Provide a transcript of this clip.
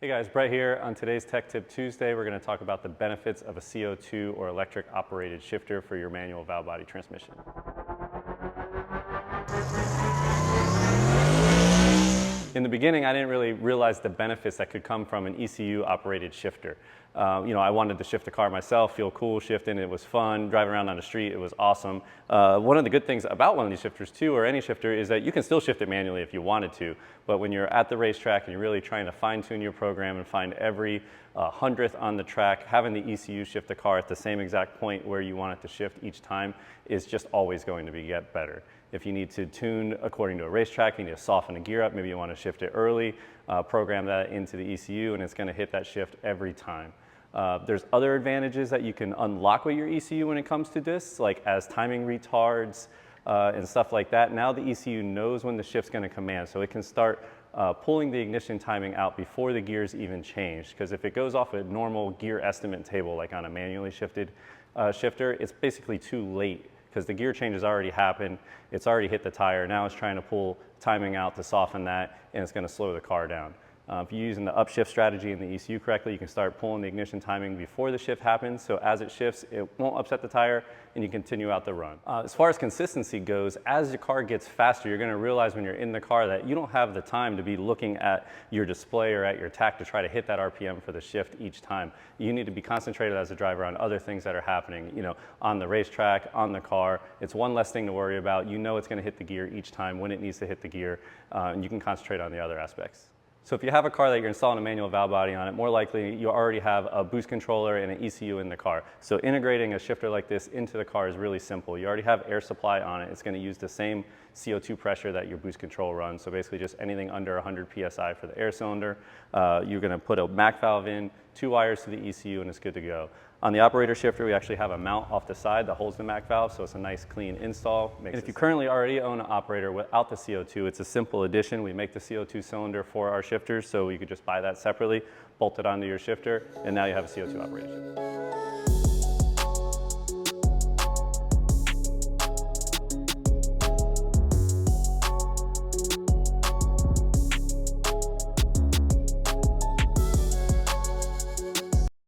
Hey guys, Brett here. On today's Tech Tip Tuesday, we're going to talk about the benefits of a CO2 or electric operated shifter for your manual valve body transmission. In the beginning, I didn't really realize the benefits that could come from an ECU operated shifter. I wanted to shift the car myself, feel cool shifting, it was fun, driving around on the street, it was awesome. One of the good things about one of these shifters too, or any shifter, is that you can still shift it manually if you wanted to, but when you're at the racetrack and you're really trying to fine tune your program and find every hundredth on the track, having the ECU shift the car at the same exact point where you want it to shift each time is just always going to get better. If you need to tune according to a racetrack, you need to soften a gear up, maybe you want to shift it early, program that into the ECU and it's going to hit that shift every time. There's other advantages that you can unlock with your ECU when it comes to this, like as timing retards and stuff like that. Now the ECU knows when the shift's going to command, so it can start pulling the ignition timing out before the gears even change. Because if it goes off a normal gear estimate table, like on a manually shifted shifter, it's basically too late because the gear change has already happened, it's already hit the tire, now it's trying to pull timing out to soften that, and it's going to slow the car down. If you're using the upshift strategy in the ECU correctly, you can start pulling the ignition timing before the shift happens, so as it shifts, it won't upset the tire, and you continue out the run. As far as consistency goes, as your car gets faster, you're going to realize when you're in the car that you don't have the time to be looking at your display or at your tach to try to hit that RPM for the shift each time. You need to be concentrated as a driver on other things that are happening, on the racetrack, on the car. It's one less thing to worry about. You know it's going to hit the gear each time when it needs to hit the gear, and you can concentrate on the other aspects. So if you have a car that you're installing a manual valve body on it, more likely you already have a boost controller and an ECU in the car. So integrating a shifter like this into the car is really simple. You already have air supply on it. It's going to use the same CO2 pressure that your boost control runs. So basically just anything under 100 PSI for the air cylinder. You're going to put a MAC valve in, 2 wires to the ECU, and it's good to go. On the operator shifter, we actually have a mount off the side that holds the MAC valve, so it's a nice clean install. And if you currently already own an operator without the CO2, it's a simple addition. We make the CO2 cylinder for our shifters, so you could just buy that separately, bolt it onto your shifter, and now you have a CO2 operated shifter.